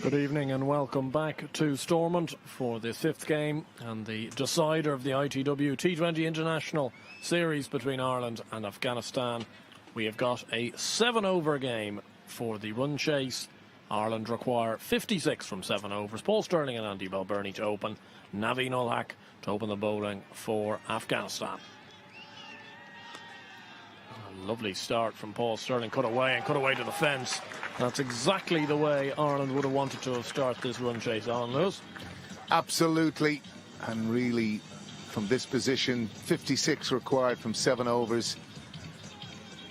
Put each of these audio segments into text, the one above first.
Good evening and welcome back to Stormont for the fifth game and the decider of the ITW T20 International Series between Ireland and Afghanistan. We have got a 7-over game for the run chase. Ireland require 56 from 7 overs. Paul Stirling and Andy Balbirnie to open. Naveen Ulhak to open the bowling for Afghanistan. A lovely start from Paul Stirling. Cut away to the fence. That's exactly the way Ireland would have wanted to have started this run chase on, Lewis. Absolutely. And really, from this position, 56 required from 7 overs.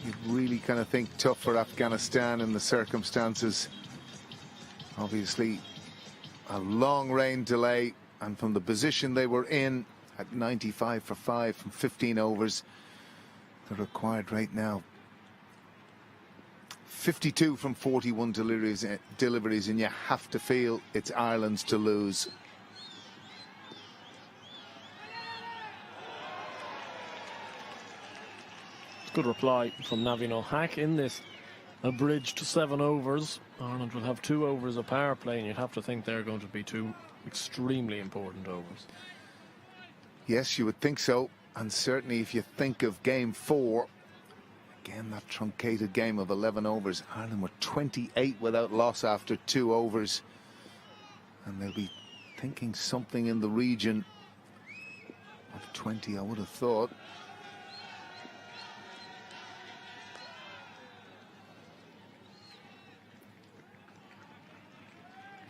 You'd really kind of think tough for Afghanistan in the circumstances. Obviously, a long rain delay, and from the position they were in at 95 for 5 from 15 overs, they're required right now 52 from 41 deliveries, and you have to feel it's Ireland's to lose. Good reply from Naveen Ulhak. In this abridged 7 overs, Ireland will have 2 overs of power play, and you'd have to think they're going to be 2 extremely important overs. Yes, you would think so. And certainly if you think of game 4, again, that truncated game of 11 overs, Ireland were 28 without loss after 2 overs. And they'll be thinking something in the region of 20, I would have thought.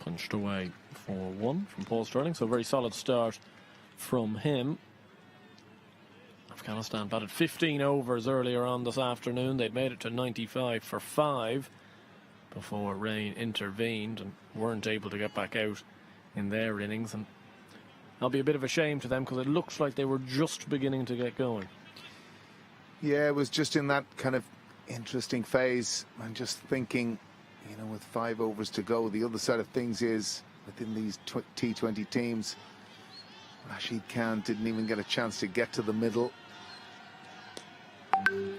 Punched away for 1 from Paul Stirling, so a very solid start from him. Afghanistan batted 15 overs earlier on this afternoon. They'd made it to 95 for 5 before rain intervened and weren't able to get back out in their innings. And that'll be a bit of a shame to them because it looks like they were just beginning to get going. Yeah, it was just in that kind of interesting phase. I'm just thinking, you know, with 5 overs to go, the other side of things is within these T20 teams, Rashid Khan didn't even get a chance to get to the middle. And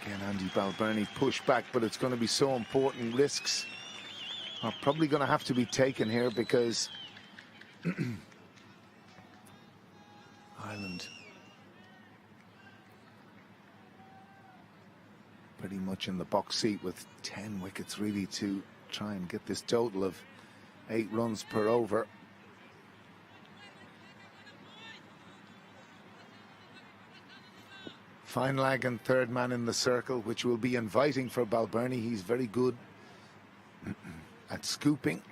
again, Andy Balbirnie pushed back, but it's going to be so important. Risks are probably going to have to be taken here because Ireland pretty much in the box seat with 10 wickets really to try and get this total of 8 runs per over. Fine lag and third man in the circle, which will be inviting for Balbirnie. He's very good at scooping.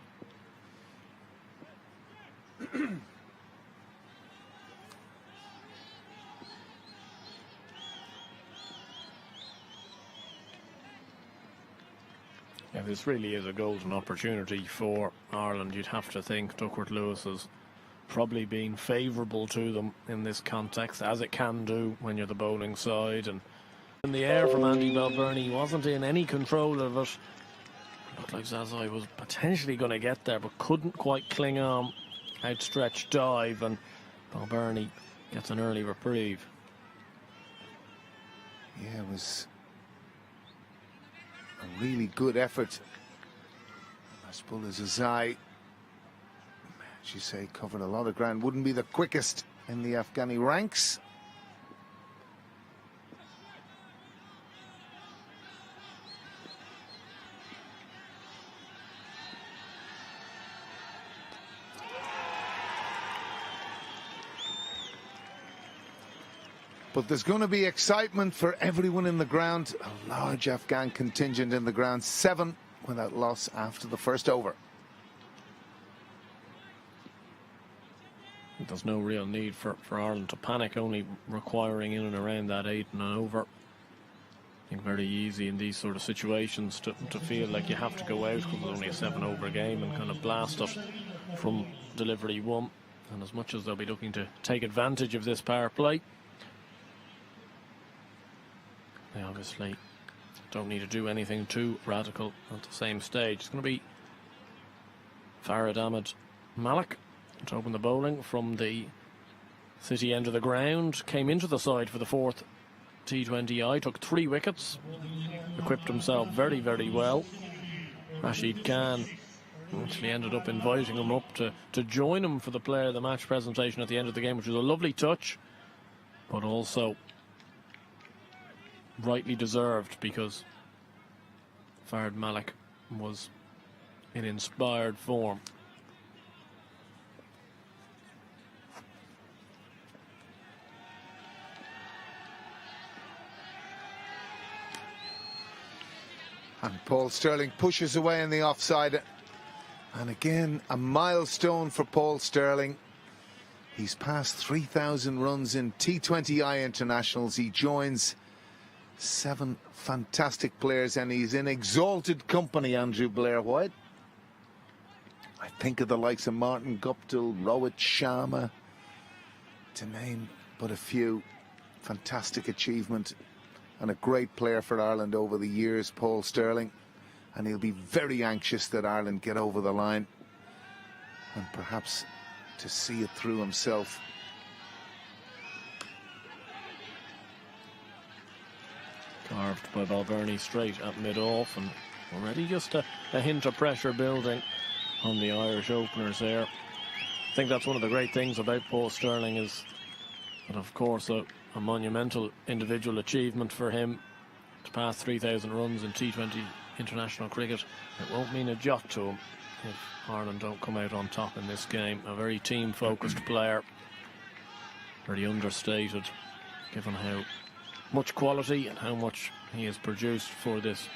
Yeah, this really is a golden opportunity for Ireland. You'd have to think Duckworth Lewis has probably been favourable to them in this context, as it can do when you're the bowling side. And in the air from Andy Balbirnie, he wasn't in any control of it. Looked like Zazai was potentially going to get there, but couldn't quite cling on. Outstretched dive, and Balbirnie gets an early reprieve. Yeah, it was a really good effort. I suppose Zazai, as you say, covered a lot of ground. Wouldn't be the quickest in the Afghani ranks. But there's going to be excitement for everyone in the ground. A large Afghan contingent in the ground. 7 without loss after the first over. There's no real need for Ireland to panic, only requiring in and around that 8 and an over. I think very easy in these sort of situations to feel like you have to go out because it's only a 7-over game and kind of blast it from delivery 1. And as much as they'll be looking to take advantage of this power play, they obviously don't need to do anything too radical at the same stage. It's going to be Farid Ahmed Malik to open the bowling from the City end of the ground. Came into the side for the 4th T20I, took 3 wickets, equipped himself very, very well. Rashid Khan actually ended up inviting him up to join him for the player of the match presentation at the end of the game, which was a lovely touch, but also rightly deserved, because Fard Malik was in inspired form. And Paul Stirling pushes away in the offside. And again, a milestone for Paul Stirling. He's passed 3,000 runs in T20I internationals. He joins 7 fantastic players, and he's in exalted company, Andrew Blair-White. I think of the likes of Martin Guptill, Rohit Sharma, to name but a few. Fantastic achievement, and a great player for Ireland over the years, Paul Stirling. And he'll be very anxious that Ireland get over the line, and perhaps to see it through himself. Carved by Balbirnie straight at mid-off, and already just a hint of pressure building on the Irish openers there. I think that's one of the great things about Paul Stirling, is that, of course, a monumental individual achievement for him to pass 3,000 runs in T20 international cricket. It won't mean a jot to him if Ireland don't come out on top in this game. A very team-focused player, very understated, given how much quality and how much he has produced for this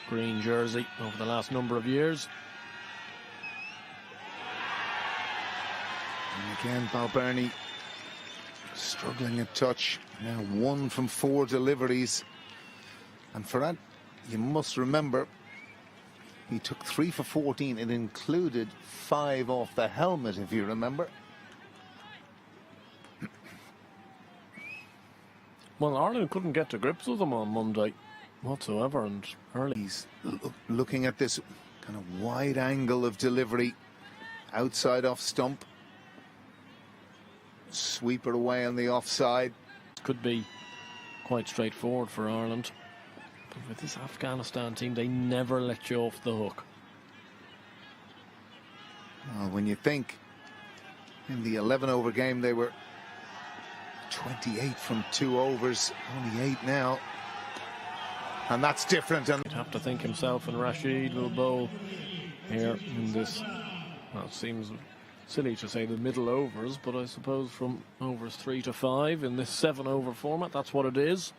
green jersey over the last number of years. And again, Balbirnie struggling a touch. Now 1 from 4 deliveries. And for that, you must remember, he took 3 for 14. It included 5 off the helmet, if you remember. Well, Ireland couldn't get to grips with them on Monday whatsoever, and early. He's looking at this kind of wide angle of delivery, outside off stump. Sweep it away on the offside. Could be quite straightforward for Ireland, but with this Afghanistan team, they never let you off the hook. Well, when you think in the 11-over game they were 28 from 2 overs, only 8 now, and that's different. And you'd have to think himself and Rashid will bowl here in this, well, it seems silly to say the middle overs, but I suppose from overs 3 to 5 in this 7-over format, that's what it is.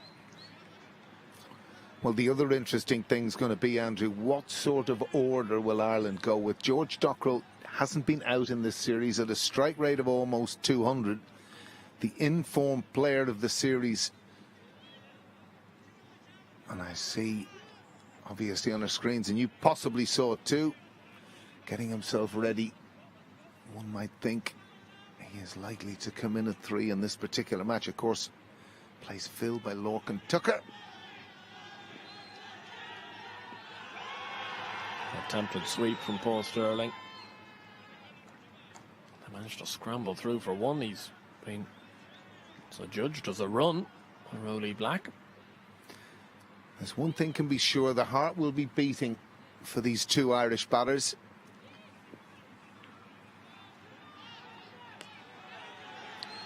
Well, the other interesting thing's going to be, Andrew, what sort of order will Ireland go with? George Dockrell hasn't been out in this series at a strike rate of almost 200. The informed player of the series. And I see, obviously on our screens, and you possibly saw it too, getting himself ready. One might think he is likely to come in at 3 in this particular match. Of course, place filled by Lorcan Tucker. Attempted sweep from Paul Stirling. They managed to scramble through for 1. He's been judged as a run by Rowley Black. There's one thing can be sure, the heart will be beating for these 2 Irish batters.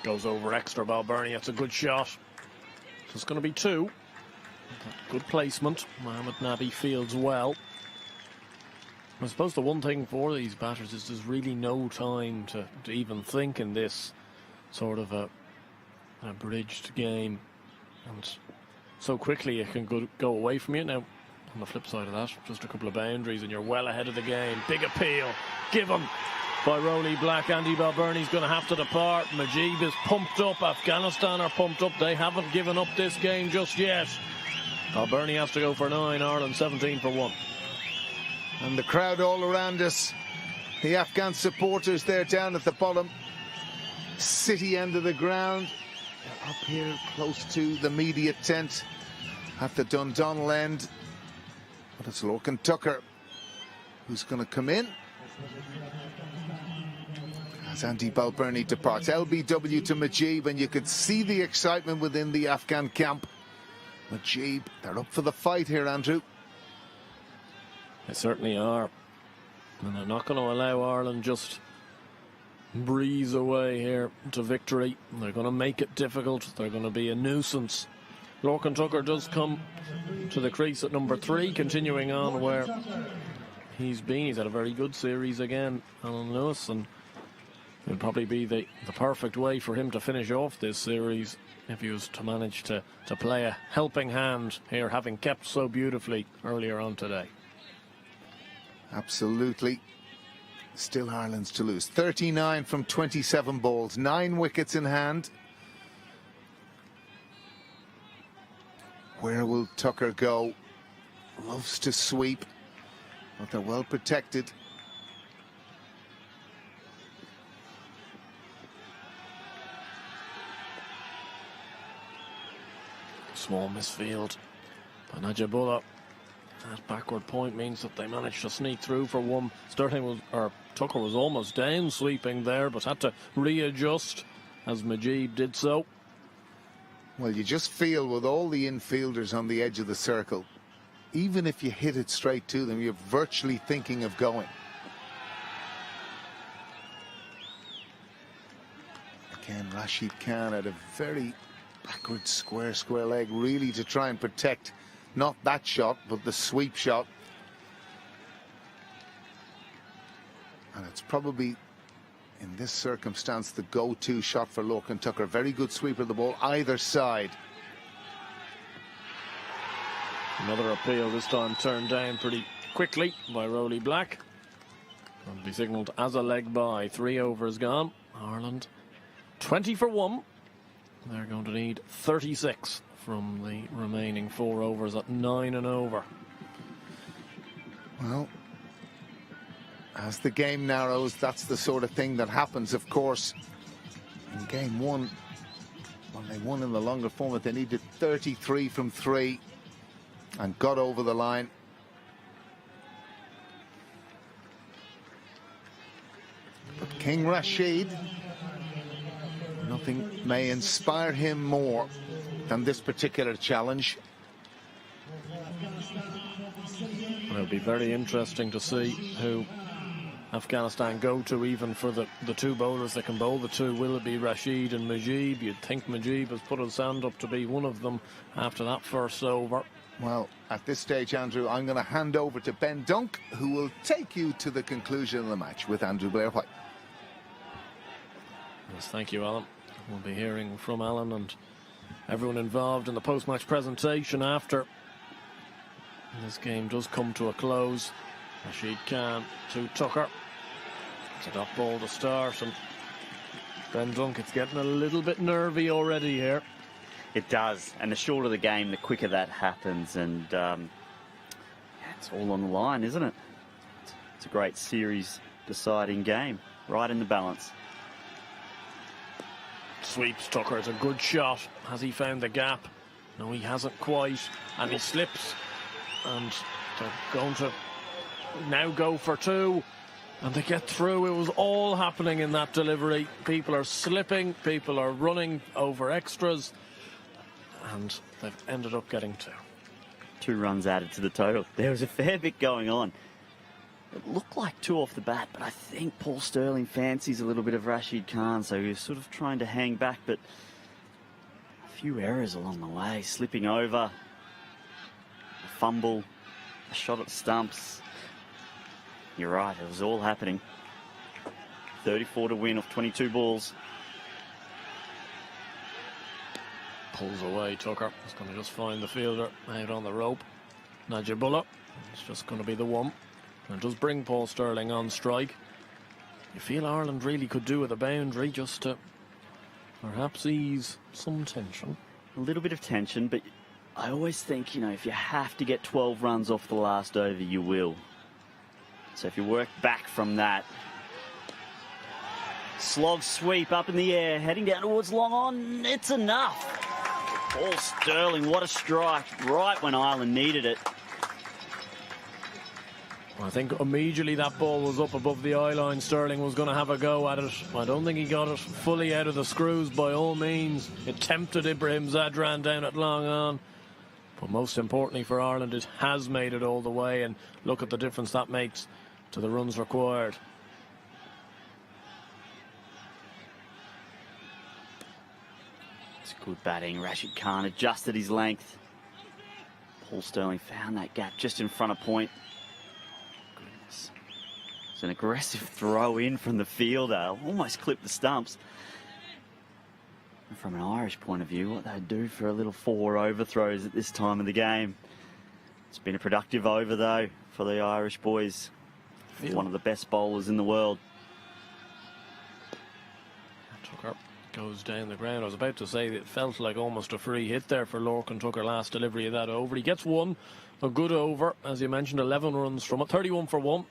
Goes over extra, Balbirnie. That's a good shot. So it's going to be 2. Good placement. Mohamed Nabi fields well. I suppose the one thing for these batters is there's really no time to even think in this sort of a bridged game, and so quickly it can go away from you. Now, on the flip side of that, just a couple of boundaries and you're well ahead of the game. Big appeal given by Rowley Black. Andy Balbirnie's going to have to depart. Majib is pumped up. Afghanistan are pumped up. They haven't given up this game just yet. Balbirnie has to go for 9. Ireland 17 for 1. And the crowd all around us, the Afghan supporters there down at the bottom city end of the ground. They're up here close to the media tent at the Dundonald end. But it's Lorcan Tucker who's going to come in as Andy Balbirnie departs. LBW to Majib, and you could see the excitement within the Afghan camp Mujib, they're up for the fight here, Andrew. They certainly are. And they're not going to allow Ireland just breeze away here to victory. They're going to make it difficult. They're going to be a nuisance. Lorcan Tucker does come to the crease at number 3, continuing on where he's been. He's had a very good series again, Alan Lewis, and it'll probably be the perfect way for him to finish off this series if he was to manage to play a helping hand here, having kept so beautifully earlier on today. Absolutely. Still Ireland's to lose. 39 from 27 balls, 9 wickets in hand. Where will Tucker go? Loves to sweep, but they're well protected. Small misfield by Najibullah. That backward point means that they managed to sneak through for one. Tucker was almost down sweeping there, but had to readjust as Mujib did so. Well, you just feel with all the infielders on the edge of the circle, even if you hit it straight to them, you're virtually thinking of going. Again, Rashid Khan had a very backward square leg, really to try and protect not that shot, but the sweep shot. And it's probably, in this circumstance, the go-to shot for Lorcan Tucker. Very good sweep of the ball, either side. Another appeal, this time turned down pretty quickly by Rowley Black. Will be signalled as a leg by. 3 overs gone. Ireland 20 for 1. They're going to need 36 from the remaining 4 overs at 9 and over. Well, as the game narrows, that's the sort of thing that happens, of course. In game 1, when they won in the longer format, they needed 33 from 3 and got over the line. But King Rashid, nothing may inspire him more than this particular challenge. It'll be very interesting to see who Afghanistan go to, even for the 2 bowlers that can bowl the 2. Will it be Rashid and Mujib? You'd think Mujib has put his hand up to be one of them after that first over. Well, at this stage, Andrew, I'm going to hand over to Ben Dunk, who will take you to the conclusion of the match with Andrew Blair-White. Yes, thank you, Alan. We'll be hearing from Alan and everyone involved in the post-match presentation after this game does come to a close. Rashid Khan to Tucker. It's a dot ball to start, and Ben Dunk, it's getting a little bit nervy already here. It does, and the shorter the game, the quicker that happens, and it's all on the line, isn't it? It's a great series-deciding game, right in the balance. Sweeps Tucker, it's a good shot. Has he found the gap? No, he hasn't quite, and he slips, and they're going to now go for 2, and they get through. It was all happening in that delivery. People are slipping, people are running over extras, and they've ended up getting 2. 2 runs added to the total. There was a fair bit going on. It looked like 2 off the bat, but I think Paul Sterling fancies a little bit of Rashid Khan, so he was sort of trying to hang back, but a few errors along the way. Slipping over, a fumble, a shot at stumps. You're right, it was all happening. 34 to win off 22 balls. Pulls away, Tucker. He's going to just find the fielder out on the rope. Najibullah. It's just going to be the 1. And does bring Paul Sterling on strike. You feel Ireland really could do with a boundary just to perhaps ease some tension. A little bit of tension, but I always think, you know, if you have to get 12 runs off the last over, you will. So if you work back from that. Slog sweep up in the air, heading down towards long on. It's enough. Paul Sterling, what a strike, right when Ireland needed it. I think immediately that ball was up above the eye line. Sterling was going to have a go at it. I don't think he got it fully out of the screws by all means. It tempted Ibrahim Zadran down at long on. But most importantly for Ireland, it has made it all the way, and look at the difference that makes to the runs required. It's good batting. Rashid Khan adjusted his length. Paul Sterling found that gap just in front of point. Goodness. It's an aggressive throw in from the fielder. Almost clipped the stumps. And from an Irish point of view, what they'd do for a little 4 overthrows at this time of the game. It's been a productive over, though, for the Irish boys. One of the best bowlers in the world. Tucker goes down the ground. I was about to say that it felt like almost a free hit there for Lorcan Tucker, last delivery of that over. He gets one, a good over, as you mentioned, 11 runs from it, 31 for 1.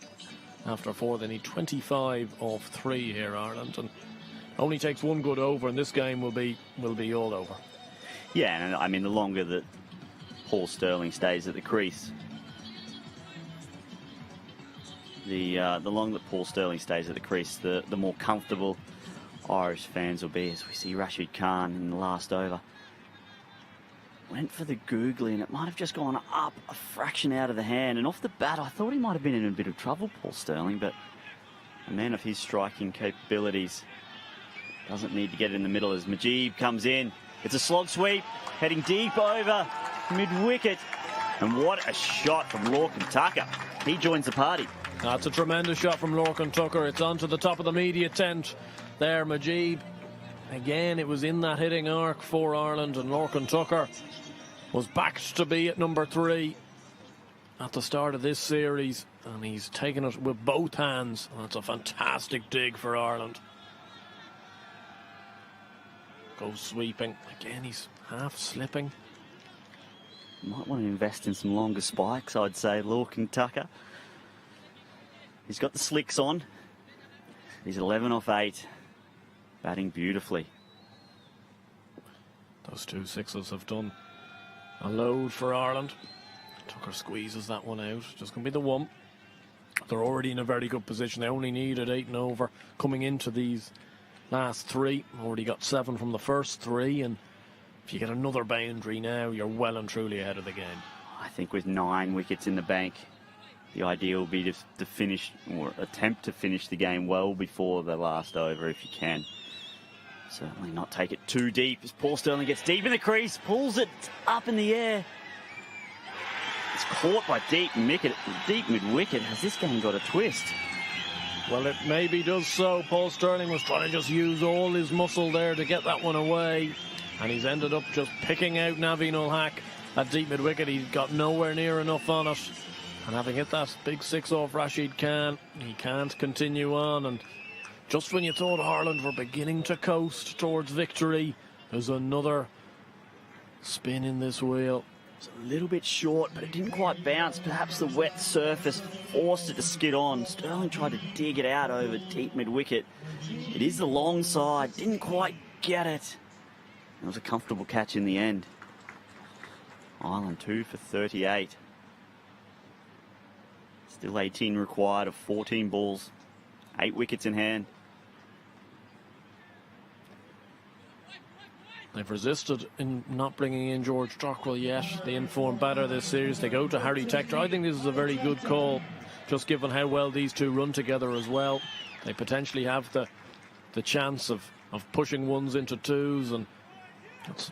After 4, they need 25 off 3 here, Ireland, and only takes one good over, and this game will be all over. Yeah, and I mean, the longer that Paul Sterling stays at the crease, the longer that Paul Sterling stays at the crease, the more comfortable Irish fans will be. As we see Rashid Khan in the last over, went for the googly, and it might have just gone up a fraction out of the hand. And off the bat, I thought he might have been in a bit of trouble, Paul Sterling, but a man of his striking capabilities doesn't need to get in the middle as Mujeeb comes in. It's a slog sweep, heading deep over mid-wicket. And what a shot from Lorcan Tucker. He joins the party. That's a tremendous shot from Lorcan Tucker. It's onto the top of the media tent there, Mujeeb. Again, it was in that hitting arc for Ireland, and Lorcan Tucker was backed to be at number 3 at the start of this series, and he's taken it with both hands. That's a fantastic dig for Ireland. Goes sweeping. Again, he's half slipping. Might want to invest in some longer spikes, I'd say, Lorcan Tucker. He's got the slicks on. He's 11 off 8. Batting beautifully. Those 2 sixes have done a load for Ireland. Tucker squeezes that one out. Just going to be the one. They're already in a very good position. They only needed 8 and over coming into these last 3. Already got 7 from the first 3, and if you get another boundary now, you're well and truly ahead of the game. I think with 9 wickets in the bank, the idea will be to finish, or attempt to finish the game well before the last over if you can. Certainly not take it too deep as Paul Sterling gets deep in the crease, pulls it up in the air. It's caught by deep mid-wicket. Has this game got a twist? Well, it maybe does so. Paul Sterling was trying to just use all his muscle there to get that one away, and he's ended up just picking out Naveen Ul-Haq at deep mid-wicket. He got nowhere near enough on it, and having hit that big 6 off Rashid Khan, he can't continue on. And just when you thought Ireland were beginning to coast towards victory, there's another spin in this wheel. It's a little bit short, but it didn't quite bounce. Perhaps the wet surface forced it to skid on. Sterling tried to dig it out over deep mid-wicket. It is the long side, didn't quite get it. It was a comfortable catch in the end. Ireland 2 for 38. Still 18 required of 14 balls. 8 wickets in hand. They've resisted in not bringing in George Dockrell yet, the informed batter this series. They go to Harry Tector. I think this is a very good call, just given how well these two run together as well. They potentially have the chance of pushing ones into 2s, and that's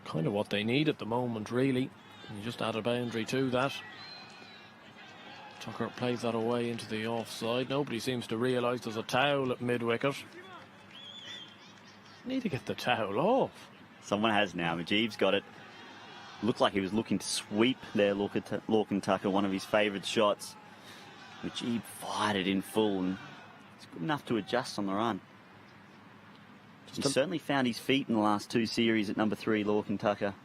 kind of what they need at the moment, really. And you just add a boundary to that. Tucker plays that away into the offside. Nobody seems to realise there's a towel at mid-wicket. Need to get the towel off. Someone has now. Mujeeb's got it. Looked like he was looking to sweep there, Lorcan Tucker, one of his favourite shots. Mujeeb fired it in full, and it's good enough to adjust on the run. He's certainly found his feet in the last 2 series at number 3, Lorcan Tucker.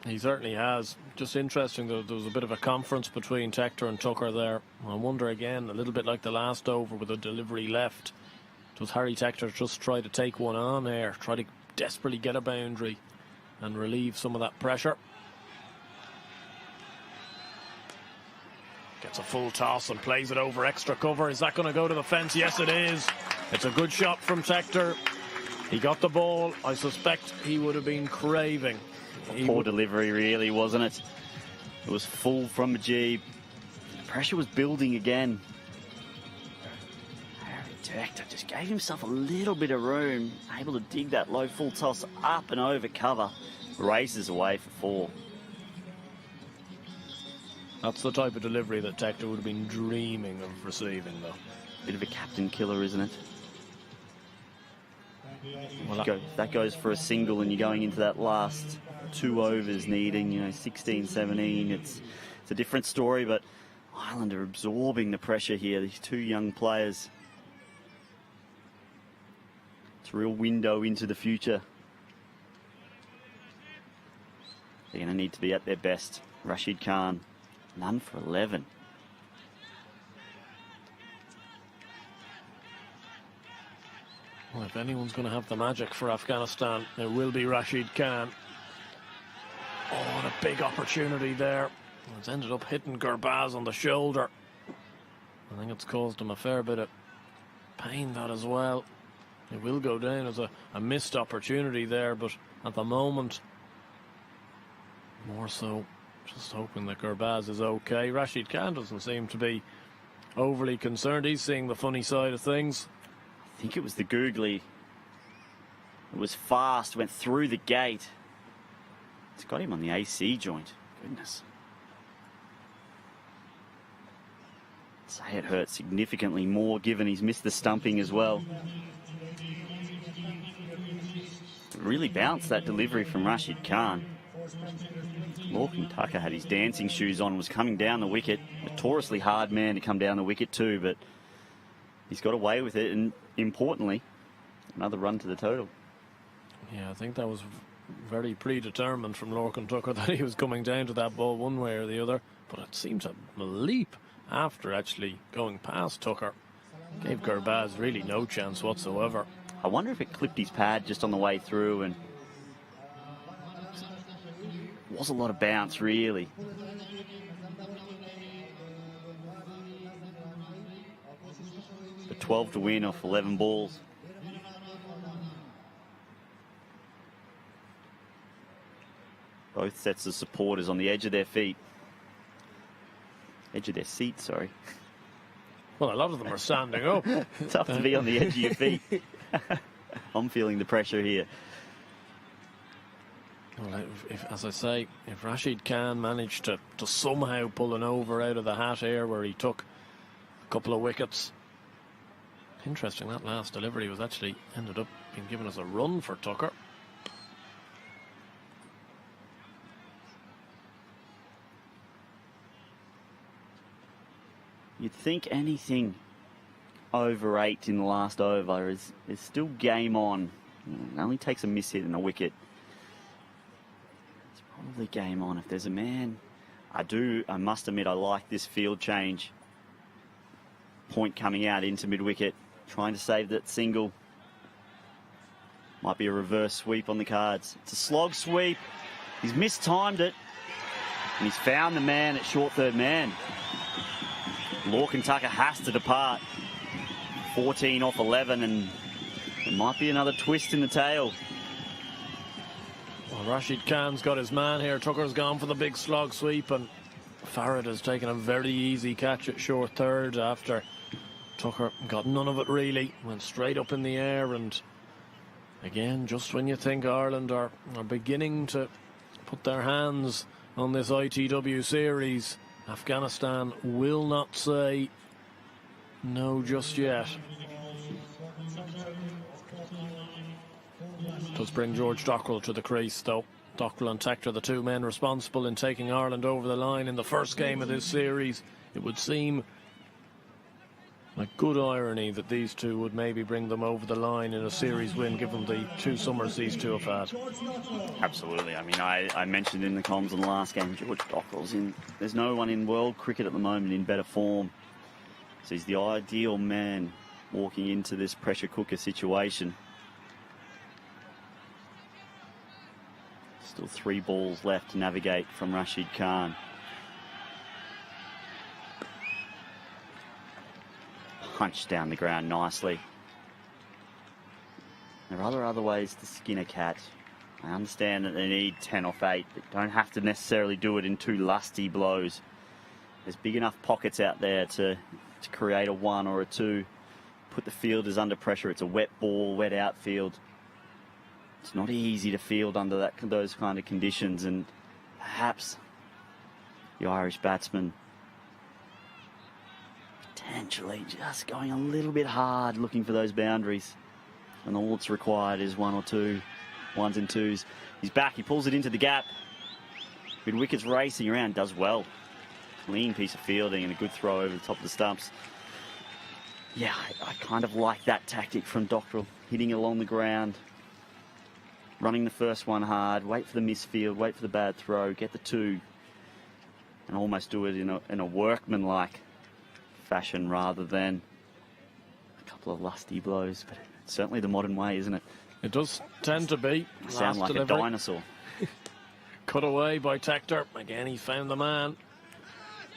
He certainly has. Just interesting that there was a bit of a conference between Tector and Tucker there. I wonder again, a little bit like the last over with a delivery left, does Harry Tector just try to take one on here, try to desperately get a boundary and relieve some of that pressure? Gets a full toss and plays it over extra cover. Is that going to go to the fence? Yes, it is. It's a good shot from Tector. He got the ball. I suspect he would have been craving. Poor delivery, really, wasn't it? It was full from Majib. The pressure was building again. Director just gave himself a little bit of room, able to dig that low full toss up and over cover, races away for 4. That's the type of delivery that Tector would have been dreaming of receiving, though. Bit of a captain killer, isn't it? Well, that goes for a single, and you're going into that last 2 overs needing, 16, 17. It's a different story, but Ireland are absorbing the pressure here. These 2 young players. It's a real window into the future. They're going to need to be at their best. Rashid Khan, none for 11. Well, if anyone's going to have the magic for Afghanistan, it will be Rashid Khan. Oh, what a big opportunity there. It's ended up hitting Gurbaz on the shoulder. I think it's caused him a fair bit of pain, that as well. It will go down as a missed opportunity there, but at the moment, more so just hoping that Gurbaz is okay. Rashid Khan doesn't seem to be overly concerned. He's seeing the funny side of things. I think it was the googly. It was fast, went through the gate. It's got him on the AC joint. Goodness. I'd say it hurt significantly more given he's missed the stumping as well. Really bounced that delivery from Rashid Khan. Lorcan Tucker had his dancing shoes on, was coming down the wicket. Notoriously hard man to come down the wicket too, but he's got away with it, and importantly, another run to the total. Yeah, I think that was very predetermined from Lorcan Tucker that he was coming down to that ball one way or the other, but it seemed to leap after actually going past Tucker. Gave Gurbaz really no chance whatsoever. I wonder if it clipped his pad just on the way through, and was a lot of bounce, really. The 12 to win off 11 balls. Both sets of supporters on the edge of their feet. Edge of their seat, sorry. Well, a lot of them are standing up. Tough to be on the edge of your feet. I'm feeling the pressure here. Well, as I say, if Rashid Khan managed to somehow pull an over out of the hat here where he took a couple of wickets. Interesting, that last delivery was actually ended up being given as a run for Tucker. You'd think anything over 8 in the last over is still game on. It only takes a miss hit and a wicket. It's probably game on if there's a man. I must admit, I like this field change. Point coming out into mid-wicket, trying to save that single. Might be a reverse sweep on the cards. It's a slog sweep. He's mistimed it. And he's found the man at short third man. Lorcan Tucker has to depart. 14 off 11, and there might be another twist in the tail. Well, Rashid Khan's got his man here. Tucker's gone for the big slog sweep, and Farrad has taken a very easy catch at short third after Tucker got none of it really. Went straight up in the air, and again, just when you think Ireland are beginning to put their hands on this ITW series, Afghanistan will not say no just yet. Does bring George Dockrell to the crease, though. Dockrell and Tector, the 2 men responsible in taking Ireland over the line in the first game of this series. It would seem like good irony that these 2 would maybe bring them over the line in a series win, given the 2 summers these 2 have had. Absolutely. I mean, I mentioned in the comms in the last game, George Dockrell's in. There's no one in world cricket at the moment in better form. So he's the ideal man walking into this pressure cooker situation. Still 3 balls left to navigate from Rashid Khan. Punched down the ground nicely. There are other ways to skin a cat. I understand that they need 10 off 8, but don't have to necessarily do it in 2 lusty blows. There's big enough pockets out there to create a 1 or a 2. Put the fielders under pressure. It's a wet ball, wet outfield. It's not easy to field under those kind of conditions, and perhaps the Irish batsman potentially just going a little bit hard looking for those boundaries, and all that's required is 1 or 2 1s and 2s. He's back, he pulls it into the gap. With wickets racing around, does well. Clean piece of fielding and a good throw over the top of the stumps. Yeah, I kind of like that tactic from Dockrell, hitting along the ground, running the first one hard, wait for the misfield, wait for the bad throw, get the 2, and almost do it in a workmanlike fashion rather than a couple of lusty blows. But it's certainly the modern way, isn't it? It does tend to be. Sound like delivery. A dinosaur. Cut away by Tector. Again, he found the man.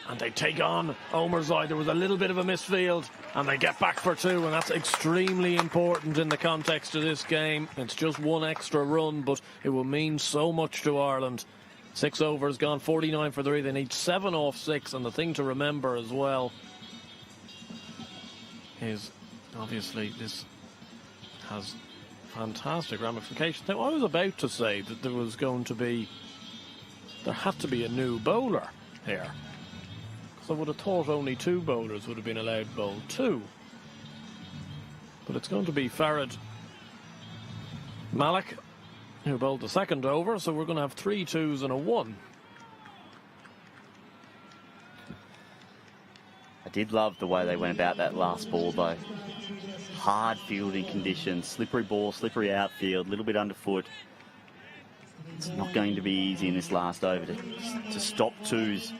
And they take on Omerzai. There was a little bit of a misfield, and they get back for 2, and that's extremely important in the context of this game. It's just 1 extra run, but it will mean so much to Ireland. 6 overs gone, 49 for 3. They need 7 off 6, and the thing to remember as well is obviously this has fantastic ramifications. Now, I was about to say that there had to be a new bowler here. So I would have thought only 2 bowlers would have been allowed to bowl 2. But it's going to be Farid Malik who bowled the 2nd over, so we're going to have 3 2s and a 1. I did love the way they went about that last ball, though. Hard fielding conditions, slippery ball, slippery outfield, a little bit underfoot. It's not going to be easy in this last over to stop 2s.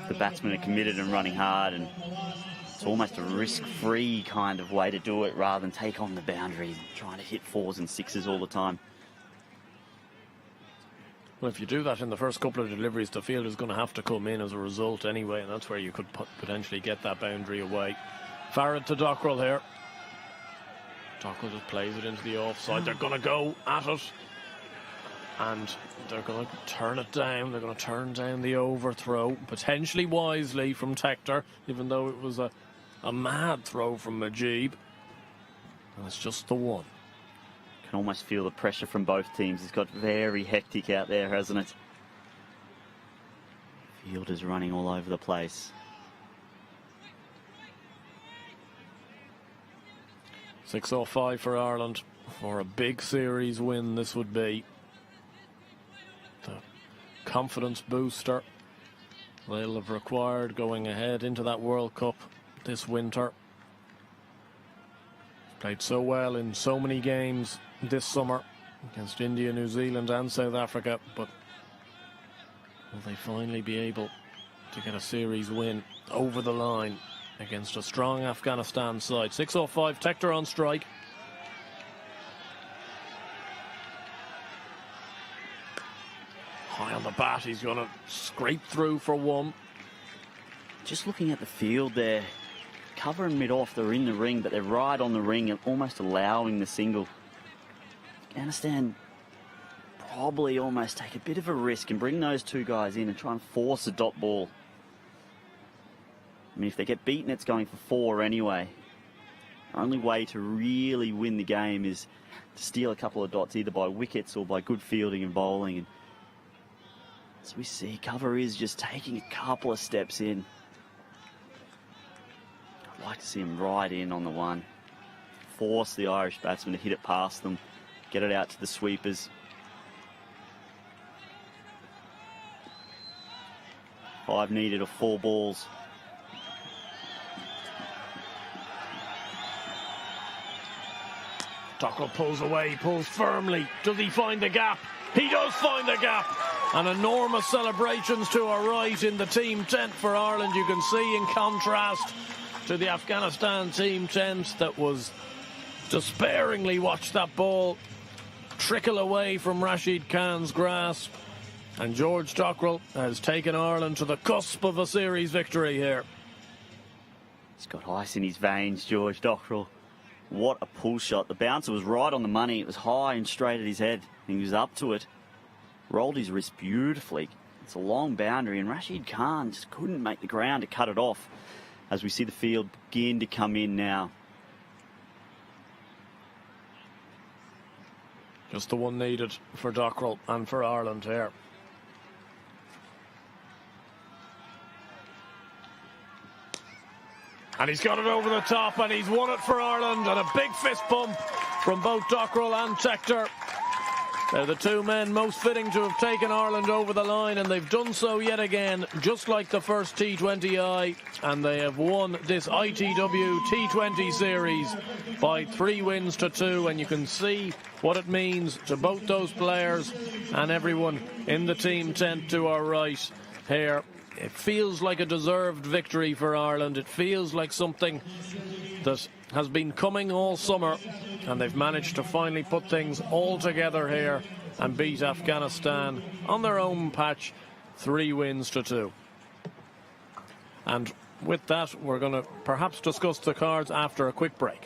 The batsmen are committed and running hard, and it's almost a risk-free kind of way to do it rather than take on the boundaries, trying to hit 4s and 6s all the time. Well, if you do that in the first couple of deliveries, the fielder's going to have to come in as a result anyway, and that's where you could potentially get that boundary away. Farid to Dockrell here. Dockrell just plays it into the offside. They're going to go at it, and they're going to turn it down. They're going to turn down the overthrow, potentially wisely from Tector, even though it was a mad throw from Majib. And it's just the 1. Can almost feel the pressure from both teams. It's got very hectic out there, hasn't it? Fielders running all over the place. 6 off 5 for Ireland. For a big series win, this would be. The confidence booster they'll have required going ahead into that World Cup this winter. Played so well in so many games this summer against India, New Zealand and South Africa, but will they finally be able to get a series win over the line against a strong Afghanistan side? 6 off 5, Tector on strike. High on the bat, he's going to scrape through for 1. Just looking at the field there, cover and mid-off, they're in the ring, but they're right on the ring and almost allowing the single. Afghanistan probably almost take a bit of a risk and bring those 2 guys in and try and force a dot ball. I mean, if they get beaten, it's going for 4 anyway. The only way to really win the game is to steal a couple of dots, either by wickets or by good fielding and bowling. And as we see, cover is just taking a couple of steps in. I'd like to see him right in on the 1. Force the Irish batsmen to hit it past them. Get it out to the sweepers. 5 needed of 4 balls. Dockrell pulls away, pulls firmly. Does he find the gap? He does find the gap. And enormous celebrations to our right in the team tent for Ireland. You can see in contrast to the Afghanistan team tent that was despairingly watched that ball trickle away from Rashid Khan's grasp. And George Dockrell has taken Ireland to the cusp of a series victory here. He's got ice in his veins, George Dockrell. What a pull shot. The bouncer was right on the money. It was high and straight at his head. He was up to it. Rolled his wrist beautifully. It's a long boundary, and Rashid Khan just couldn't make the ground to cut it off as we see the field begin to come in now. Just the one needed for Dockrell and for Ireland here. And he's got it over the top, and he's won it for Ireland, and a big fist bump from both Dockrell and Tector. They're the two men most fitting to have taken Ireland over the line, and they've done so yet again, just like the first T20I, and they have won this ITW T20 series by 3 wins to 2, and you can see what it means to both those players and everyone in the team tent to our right here. It feels like a deserved victory for Ireland. It feels like something that has been coming all summer, and they've managed to finally put things all together here and beat Afghanistan on their own patch, 3 wins to 2. And with that, we're going to perhaps discuss the cards after a quick break.